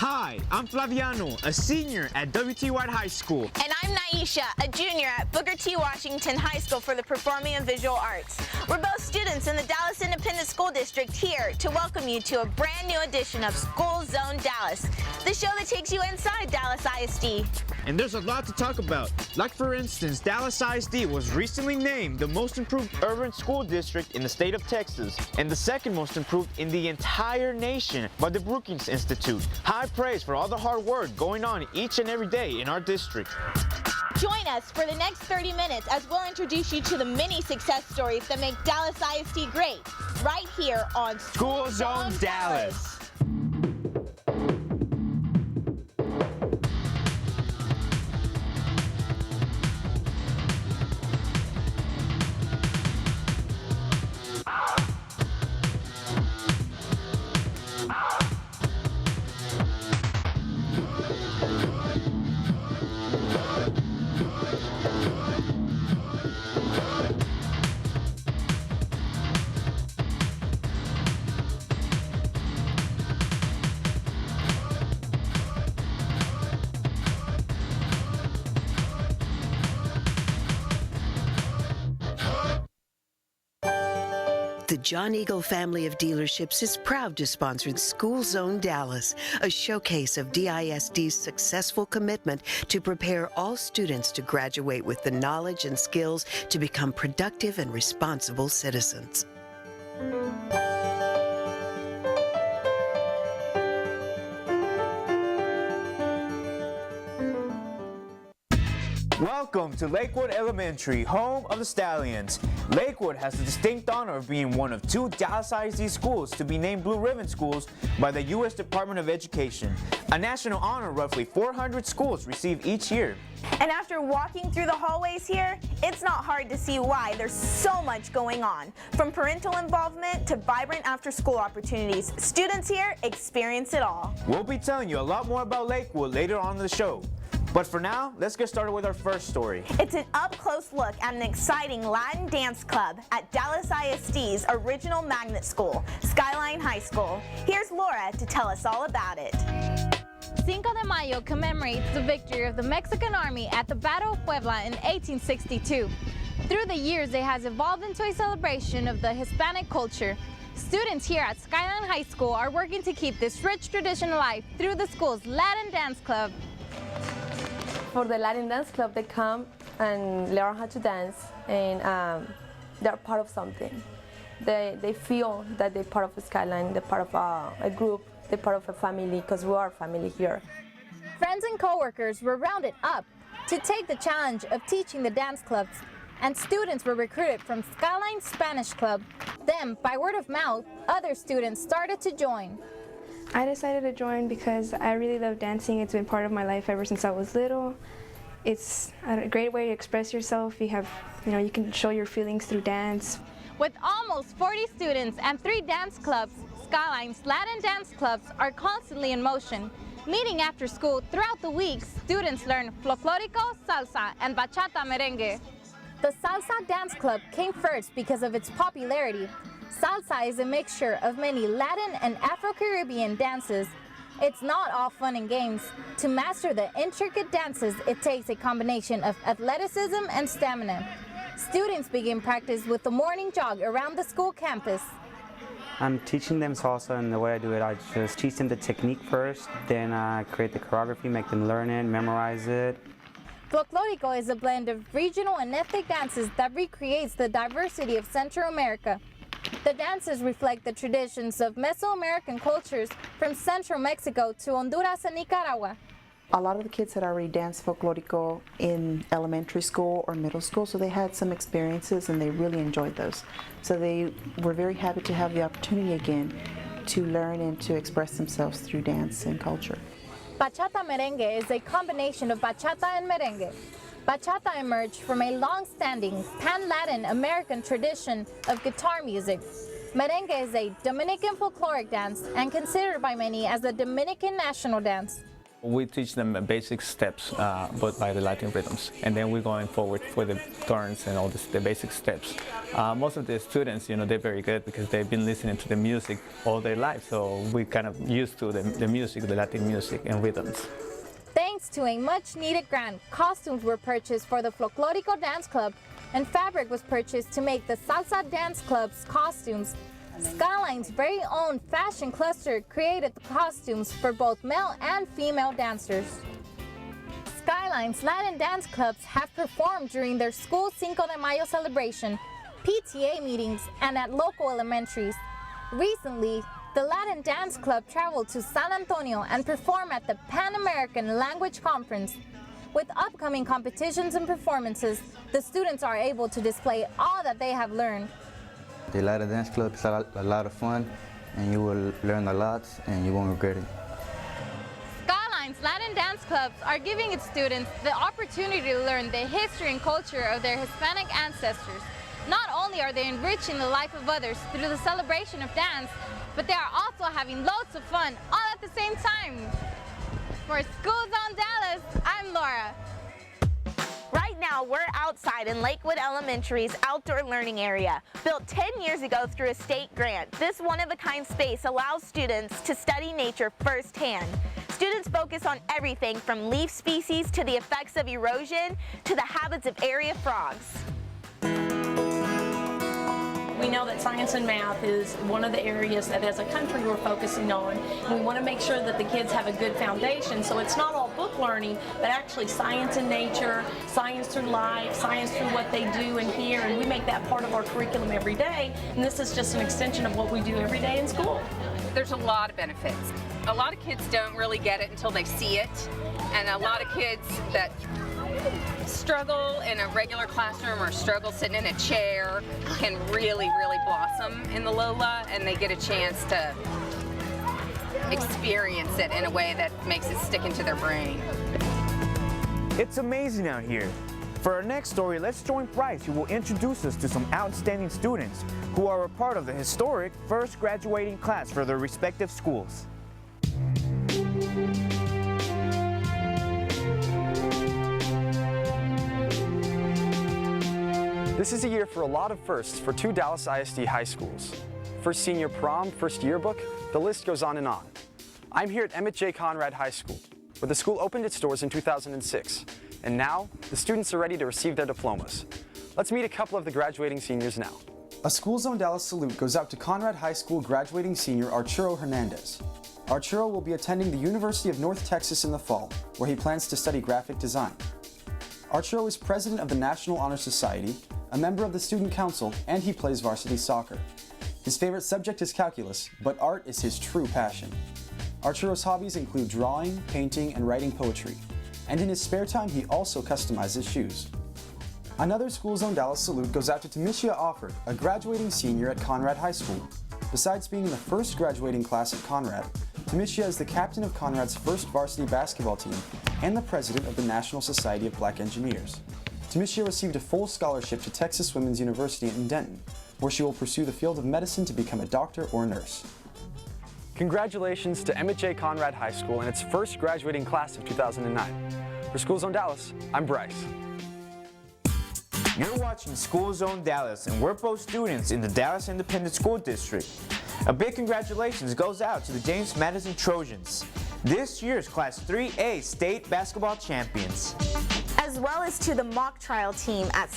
Hi, I'm Flaviano, a senior at W.T. White High School. And I'm Naisha, a junior at Booker T. Washington High School for the Performing and Visual Arts. We're both students in the Dallas Independent School District here to welcome you to a brand new edition of School Zone Dallas, the show that takes you inside Dallas ISD. And there's a lot to talk about. Like for instance, Dallas ISD was recently named the most improved urban school district in the state of Texas and the second most improved in the entire nation by the Brookings Institute. High praise for all the hard work going on each and every day in our district. Join us for the next 30 minutes as we'll introduce you to the many success stories that make Dallas ISD great, right here on School Zone Dallas. The John Eagle family of dealerships is proud to sponsor School Zone Dallas, a showcase of DISD's successful commitment to prepare all students to graduate with the knowledge and skills to become productive and responsible citizens. Welcome to Lakewood Elementary, home of the Stallions. Lakewood has the distinct honor of being one of 2 Dallas ISD schools to be named Blue Ribbon Schools by the U.S. Department of Education, a national honor roughly 400 schools receive each year. And after walking through the hallways here, it's not hard to see why there's so much going on. From parental involvement to vibrant after-school opportunities, students here experience it all. We'll be telling you a lot more about Lakewood later on in the show. But for now, let's get started with our first story. It's an up-close look at an exciting Latin dance club at Dallas ISD's original magnet school, Skyline High School. Here's Laura to tell us all about it. Cinco de Mayo commemorates the victory of the Mexican Army at the Battle of Puebla in 1862. Through the years, it has evolved into a celebration of the Hispanic culture. Students here at Skyline High School are working to keep this rich tradition alive through the school's Latin Dance Club. For the Latin Dance Club, they come and learn how to dance, and they're part of something. They feel that they're part of a Skyline, they're part of a group, they're part of a family, because we are a family here. Friends and co-workers were rounded up to take the challenge of teaching the dance clubs, and students were recruited from Skyline Spanish Club. Then, by word of mouth, other students started to join. I decided to join because I really love dancing. It's been part of my life ever since I was little. It's a great way to express yourself. You can show your feelings through dance. With almost 40 students and 3 dance clubs, Skyline's Latin dance clubs are constantly in motion. Meeting after school throughout the week, students learn Folklorico, salsa, and bachata merengue. The Salsa Dance Club came first because of its popularity. Salsa is a mixture of many Latin and Afro-Caribbean dances. It's not all fun and games. To master the intricate dances, it takes a combination of athleticism and stamina. Students begin practice with the morning jog around the school campus. I'm teaching them salsa, and the way I do it, I just teach them the technique first, then I create the choreography, make them learn it, memorize it. Folklorico is a blend of regional and ethnic dances that recreates the diversity of Central America. The dances reflect the traditions of Mesoamerican cultures from central Mexico to Honduras and Nicaragua. A lot of the kids had already danced Folklorico in elementary school or middle school, so they had some experiences and they really enjoyed those. So they were very happy to have the opportunity again to learn and to express themselves through dance and culture. Bachata merengue is a combination of bachata and merengue. Bachata emerged from a long-standing pan-Latin American tradition of guitar music. Merengue is a Dominican folkloric dance and considered by many as the Dominican national dance. We teach them basic steps, but by the Latin rhythms, and then we're going forward for the turns and all the basic steps. Most of the students, they're very good because they've been listening to the music all their life, so we're kind of used to the music, the Latin music and rhythms. Thanks to a much-needed grant, costumes were purchased for the Folklorico Dance Club, and fabric was purchased to make the Salsa Dance Club's costumes. Skyline's very own fashion cluster created the costumes for both male and female dancers. Skyline's Latin dance clubs have performed during their school Cinco de Mayo celebration, PTA meetings, and at local elementaries. Recently, the Latin Dance Club traveled to San Antonio and performed at the Pan American Language Conference. With upcoming competitions and performances, the students are able to display all that they have learned. The Latin Dance Club is a lot of fun, and you will learn a lot, and you won't regret it. Skyline's Latin dance clubs are giving its students the opportunity to learn the history and culture of their Hispanic ancestors. Not only are they enriching the life of others through the celebration of dance, but they are also having loads of fun all at the same time. For School Zone Dallas, I'm Laura. Right now, we're outside in Lakewood Elementary's outdoor learning area. Built 10 years ago through a state grant, this one-of-a-kind space allows students to study nature firsthand. Students focus on everything from leaf species to the effects of erosion to the habits of area frogs. We know that science and math is one of the areas that as a country we're focusing on. And we want to make sure that the kids have a good foundation, so it's not all book learning, but actually science and nature, science through life, science through what they do and hear, and we make that part of our curriculum every day, and this is just an extension of what we do every day in school. There's a lot of benefits. A lot of kids don't really get it until they see it, and a lot of kids that struggle in a regular classroom or struggle sitting in a chair can really blossom in the Lola, and they get a chance to experience it in a way that makes it stick into their brain. It's amazing out here. For our next story, let's join Bryce, who will introduce us to some outstanding students who are a part of the historic first graduating class for their respective schools. This is a year for a lot of firsts for two Dallas ISD high schools. First senior prom, first yearbook, the list goes on and on. I'm here at Emmett J. Conrad High School, where the school opened its doors in 2006, and now the students are ready to receive their diplomas. Let's meet a couple of the graduating seniors now. A School Zone Dallas salute goes out to Conrad High School graduating senior Arturo Hernandez. Arturo will be attending the University of North Texas in the fall, where he plans to study graphic design. Arturo is president of the National Honor Society, a member of the Student Council, and he plays varsity soccer. His favorite subject is calculus, but art is his true passion. Arturo's hobbies include drawing, painting, and writing poetry, and in his spare time he also customizes shoes. Another School Zone Dallas salute goes out to Tamisha Offord, a graduating senior at Conrad High School. Besides being in the first graduating class at Conrad, Tamisha is the captain of Conrad's first varsity basketball team and the president of the National Society of Black Engineers. Tamisha received a full scholarship to Texas Women's University in Denton, where she will pursue the field of medicine to become a doctor or nurse. Congratulations to Emmett J. Conrad High School and its first graduating class of 2009. For School Zone Dallas, I'm Bryce. You're watching School Zone Dallas, and we're both students in the Dallas Independent School District. A big congratulations goes out to the James Madison Trojans, this year's Class 3A state basketball champions, as well as to the mock trial team at